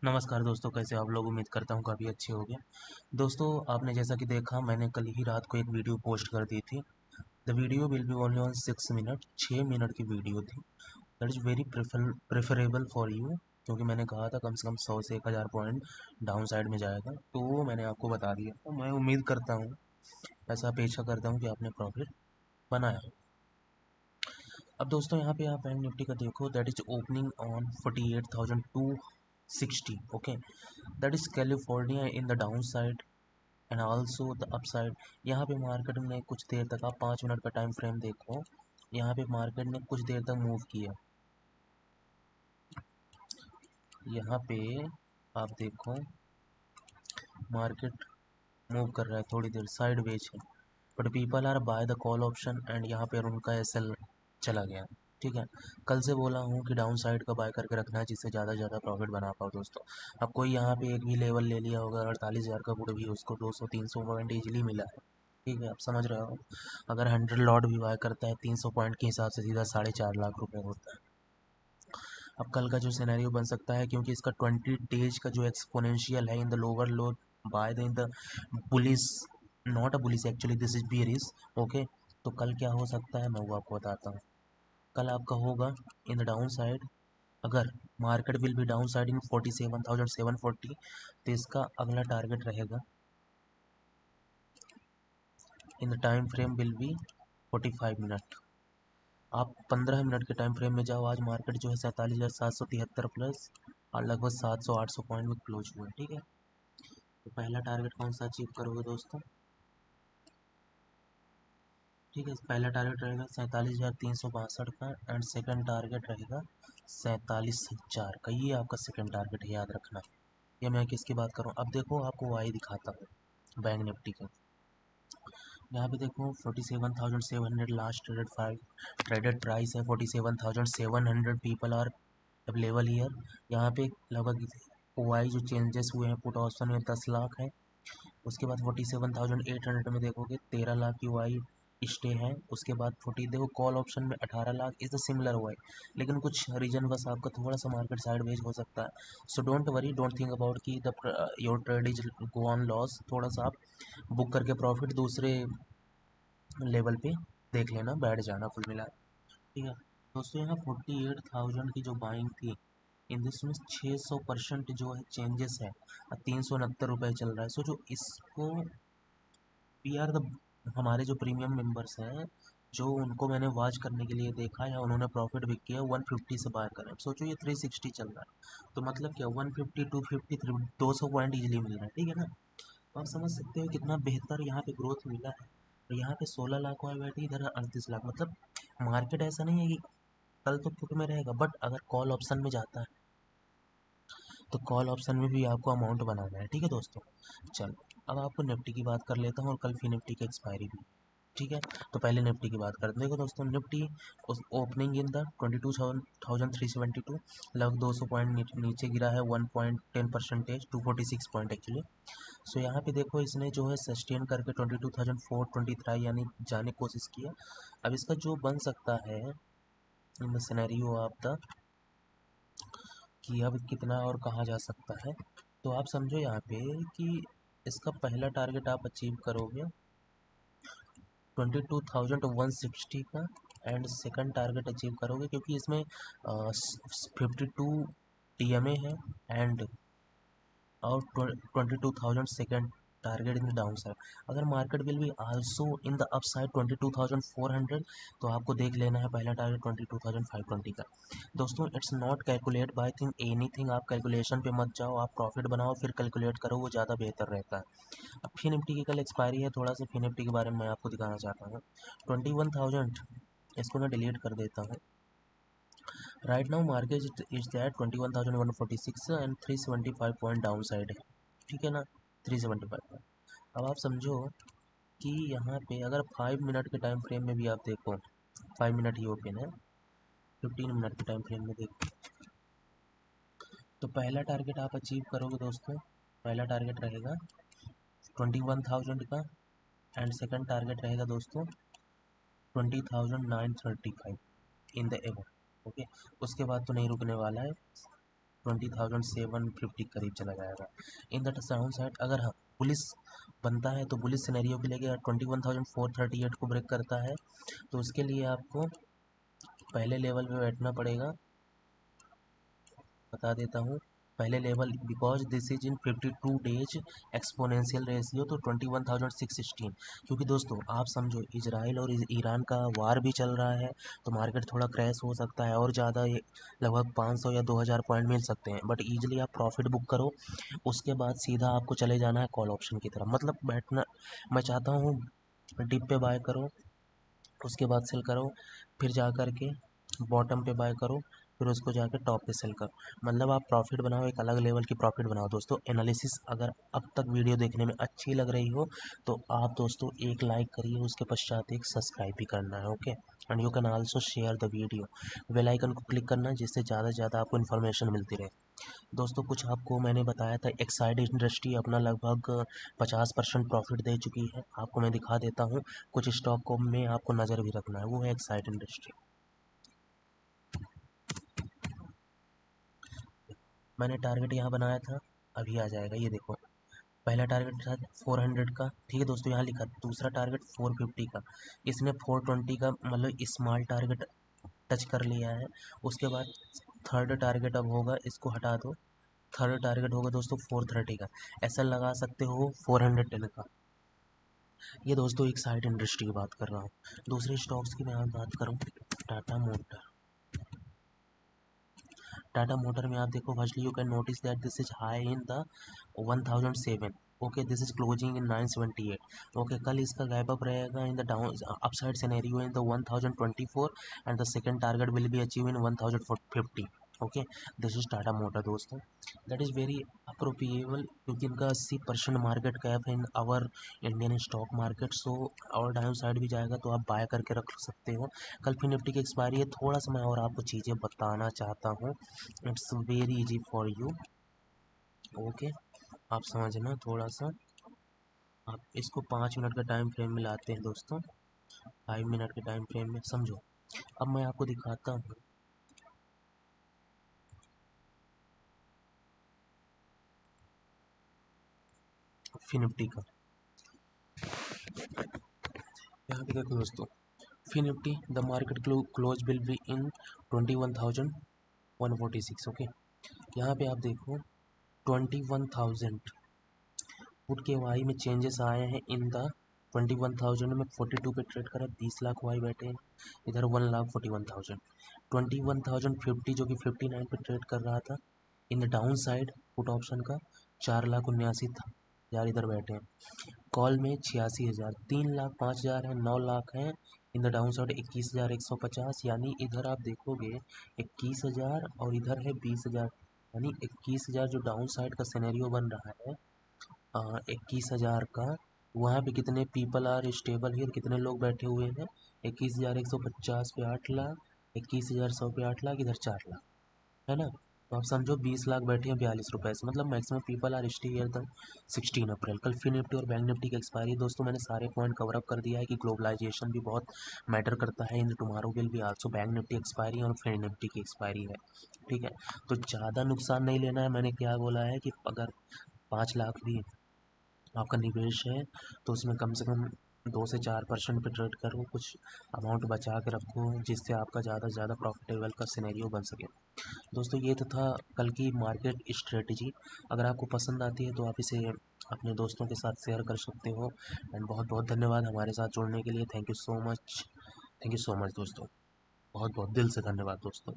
नमस्कार दोस्तों, कैसे आप लोग? उम्मीद करता हूँ काफ़ी अच्छे होंगे। दोस्तों, आपने जैसा कि देखा, मैंने कल ही रात को एक वीडियो पोस्ट कर दी थी। The video will be only on 6 minute, 6 minute की वीडियो थी। That is very preferable for you, क्योंकि मैंने कहा था कम से कम 100 से 1000 पॉइंट डाउन साइड में जाएगा, तो वो मैंने आपको बता दिया। तो मैं उम्मीद करता हूँ, ऐसा अपेक्षा करता हूँ कि आपने प्रॉफिट बनाया। अब दोस्तों, यहाँ पे आप बैंक निफ्टी का देखो, that is opening on 48,260। Okay, that is California in the down side and also the upside. यहाँ पे मार्केट ने कुछ देर तक, आप 5 मिनट का टाइम फ्रेम देखो, यहाँ पे मार्केट ने कुछ देर तक मूव किया। यहाँ पे आप देखो, मार्केट मूव कर रहा है, थोड़ी देर साइड वेज है, but people are buy the call option and यहाँ पे उनका एसएल चला गया। ठीक है, कल से बोला हूँ कि डाउन साइड का बाय करके रखना है, जिससे ज़्यादा से ज़्यादा प्रॉफिट बना पाओ दोस्तों। अब कोई यहाँ पे एक भी लेवल ले लिया होगा 48,000 का गुड़ भी, उसको 200-300 पॉइंट इजीली मिला है। ठीक है, आप समझ रहे हो। अगर 100 लॉट भी बाय करता है 300 पॉइंट के हिसाब से, सीधा 4.5 लाख रुपए होता है। अब कल का जो सिनेरियो बन सकता है, क्योंकि इसका 20 डेज का जो एक्सपोनेंशियल है in the lower low by the in the bullish, not a bullish actually, this is bearish. Okay, तो कल क्या हो सकता है मैं वो आपको बताता हूँ। कल आपका होगा इन द डाउन साइड, अगर market will be down side इन 47,740, तो इसका अगला टारगेट रहेगा in the time frame will be 45 minute. आप 15 मिनट के टाइम फ्रेम में जाओ, आज मार्केट जो है 47,773 प्लस और लगभग 700-800 पॉइंट में क्लोज हुआ है। ठीक है, तो पहला टारगेट कौन सा अचीव करोगे दोस्तों? ठीक है, पहला टारगेट रहेगा 47,362 का एंड सेकंड टारगेट रहेगा 47,000 का। ये आपका सेकंड टारगेट है, याद रखना। ये मैं किसकी बात करूँ? अब देखो, आपको वाई दिखाता हूँ बैंक निफ्टी का। यहाँ पे देखो 47,700 लास्ट ट्रेडेड 5 ट्रेडेड प्राइस है, 47,700 पीपल आर अवेलेबल ईयर। यहाँ पे लगभग वाई जो चेंजेस हुए हैं पुट ऑप्शन में 10 लाख है। उसके बाद 47,800 में देखोगे 13 लाख की वाई स्टे है। उसके बाद 40 देखो कॉल ऑप्शन में 18 lakh is the similar why, लेकिन कुछ रीजन बस आपका थोड़ा सा मार्केट साइडवेज हो सकता है। So don't worry, don't think about कि the your trade is go on loss. थोड़ा सा आप बुक करके प्रॉफिट दूसरे लेवल पे देख लेना, बैठ जाना कुल मिला। ठीक है दोस्तों, यहाँ 48,000 की जो बाइंग थी, इन दिस में 600% जो है चेंजेस है, 369 रुपये चल रहा है। सो जो इसको वी आर द, हमारे जो प्रीमियम मेंबर्स हैं, जो उनको मैंने वॉच करने के लिए देखा या उन्होंने प्रॉफिट भी किया 150 से बाय करें। सोचो ये 360 चल रहा है, तो मतलब क्या 150, 250, 200 पॉइंट इजीली मिल रहा है। ठीक है ना, तो आप समझ सकते हो कितना बेहतर यहाँ पे ग्रोथ मिला है। तो यहाँ पे 16 लाख वाई बैठी, इधर 38 लाख। मतलब मार्केट ऐसा नहीं है कि कल तो पुट में रहेगा, बट अगर कॉल ऑप्शन में जाता है तो कॉल ऑप्शन में भी आपको अमाउंट बनाना है। ठीक है दोस्तों, चलो अब आपको निफ्टी की बात कर लेता हूँ, और कल फिर निफ्टी की एक्सपायरी भी। ठीक है, तो पहले निफ्टी की बात करते हैं। देखो दोस्तों, निफ्टी उस ओपनिंग इन द 22,372, लगभग 200 पॉइंट नीचे गिरा है, 1.10%, 246 पॉइंट एक्चुअली। सो यहाँ पे देखो, इसने जो है सस्टेन करके 22,423 यानी जाने की कोशिश किया। अब इसका जो बन सकता है in the scenario of the, कि अब कितना और कहाँ जा सकता है, तो आप समझो यहाँ पे कि इसका पहला टारगेट आप अचीव करोगे 22,160 का, एंड सेकंड टारगेट अचीव करोगे, क्योंकि इसमें 52 TMA है, एंड और 22,000 second target in the down side. अगर market will be also in the up side 22,400, तो आपको देख लेना है पहला टारगेट 22,520 का। दोस्तों, it's not calculate bye thing anything, आप कैलकुलेशन पे मत जाओ, आप प्रॉफिट बनाओ फिर कैलकुलेट करो, वो ज़्यादा बेहतर रहता है। अब फिर निफ्टी की कल एक्सपायरी है, थोड़ा सा फिर निफ्टी के बारे में मैं आपको दिखाना चाहता हूँ। 21,000, इसको मैं डिलीट कर देता हूँ। Right now market is that 21,146 and 375 point down side है। ठीक है ना, 375। अब आप समझो कि यहाँ पे अगर 5 मिनट के टाइम फ्रेम में भी आप देखो, 5 मिनट ही ओपन है, 15 मिनट के टाइम फ्रेम में देखो, तो पहला टारगेट आप अचीव करोगे दोस्तों। पहला टारगेट रहेगा 21,000 का, एंड सेकंड टारगेट रहेगा दोस्तों 20,935 इन द एवर। ओके, उसके बाद तो नहीं रुकने वाला है, 20,750 करीब चला जाएगा। इन द डाउन साइड अगर हम पुलिस बनता है तो बुलिस सिनेरियो के लिए 21,438 को ब्रेक करता है तो उसके लिए आपको पहले लेवल पे बैठना पड़ेगा। बता देता हूँ पहले level, because this is in 52 days exponential ratio तो 21,616। क्योंकि दोस्तों आप समझो इजराइल और ईरान का वार भी चल रहा है तो मार्केट थोड़ा क्रैश हो सकता है और ज़्यादा लगभग 500 या 2,000 पॉइंट मिल सकते हैं, बट ईजिली आप प्रॉफिट बुक करो। उसके बाद सीधा आपको चले जाना है कॉल ऑप्शन की तरफ। मतलब बैठना, मैं चाहता हूँ डिप पे बाय करो, उसके बाद सेल करो, फिर जा कर के बॉटम पे बाय करो, फिर उसको जाकर टॉप पे सेल करो। मतलब आप प्रॉफिट बनाओ, एक अलग लेवल की प्रॉफिट बनाओ। दोस्तों एनालिसिस अगर अब तक वीडियो देखने में अच्छी लग रही हो तो आप दोस्तों एक लाइक करिए, उसके पश्चात एक सब्सक्राइब भी करना है, okay. And you can also share the video, bell icon को क्लिक करना जिससे ज़्यादा से ज़्यादा आपको इन्फॉर्मेशन मिलती रहे। दोस्तों कुछ आपको मैंने बताया था, एक्साइड इंडस्ट्री अपना लगभग 50% प्रॉफिट दे चुकी है। आपको मैं दिखा देता हूँ, कुछ स्टॉक को में आपको नज़र भी रखना है, वो है एक्साइड इंडस्ट्री। मैंने टारगेट यहाँ बनाया था, अभी आ जाएगा, ये देखो पहला टारगेट था 400 का, ठीक है दोस्तों, यहाँ लिखा। दूसरा टारगेट 450 का, इसने 420 का मतलब स्मॉल टारगेट टच कर लिया है। उसके बाद थर्ड टारगेट अब होगा, इसको हटा दो, थर्ड टारगेट होगा दोस्तों 430 का। ऐसा लगा सकते हो 410 का। ये दोस्तों एक साइड इंडस्ट्री की बात कर रहा हूँ। दूसरे स्टॉक्स की मैं आप बात करूँ, टाटा मोटर। टाटा मोटर में आप देखो, firstly you can notice that this is high in the 1007, okay, this is closing in 978, okay. कल इसका गैप अप रहेगा in the down upside scenario in the 1024 and the second target will be achieve in 1050, okay. This is Tata motor दोस्तों, that is very appropriable क्योंकि इनका 80% market cap है in our Indian stock market. So और down side भी जाएगा तो आप bye करके रख सकते हो। कल फिर निफ्टी की एक्सपायरी है, थोड़ा सा मैं और आपको चीज़ें बताना चाहता हूँ, it's very easy for you, okay. आप समझना थोड़ा सा, आप इसको 5 मिनट का टाइम फ्रेम में लाते हैं दोस्तों, 5 मिनट के टाइम फ्रेम में समझो। अब मैं आपको दिखाता हूँ फिर निफ्टी का। यहाँ पे देखो दोस्तों, फिर Nifty the market close will be in 21,146, okay. यहाँ पे आप देखो 21,000 पुट के वाई में चेंजेस आए हैं इन द 21,000 में 42 पे ट्रेड करा, 20 लाख वाई बैठे हैं, इधर 1,41,000। 21,050 जो कि 59 पे ट्रेड कर रहा था इन the down side put option का, 4,79,000 इधर बैठे हैं। कॉल में 86,000, 3,05,000 है, 9 लाख है इन द डाउन साइड, 21,150। यानी इधर आप देखोगे 21,000 और इधर है 20,000, यानी 21,000 जो डाउन साइड का सिनेरियो बन रहा है 21,000 का, वहाँ पे कितने पीपल आर स्टेबल हियर, कितने लोग बैठे हुए हैं, 21,150 पे 8 लाख, 21,100 पे 8 लाख, इधर 4 लाख, है ना। तो आप समझो 20 लाख बैठे हैं 42 रुपए से, मतलब maximum people are stay here the 16 April. कल फिर निफ्टी और बैंक निफ्टी की एक्सपायरी दोस्तों, मैंने सारे पॉइंट कवर अप कर दिया है कि ग्लोबलाइजेशन भी बहुत मैटर करता है, इन टुमारो विल भी आल्सो बैंक निफ्टी एक्सपायरी और फिर निफ्टी की एक्सपायरी है, ठीक है। तो ज़्यादा नुकसान नहीं लेना है, मैंने क्या बोला है कि अगर 5 लाख भी आपका निवेश है तो उसमें कम से कम 2 से 4% पे ट्रेड करो, कुछ अमाउंट बचा के रखो जिससे आपका ज़्यादा से ज़्यादा प्रॉफिटेबल का सिनेरियो बन सके। दोस्तों ये तो था कल की मार्केट स्ट्रेटजी। अगर आपको पसंद आती है तो आप इसे अपने दोस्तों के साथ शेयर कर सकते हो। एंड बहुत बहुत धन्यवाद हमारे साथ जुड़ने के लिए, thank you so much, thank you so much दोस्तों, बहुत बहुत दिल से धन्यवाद दोस्तों।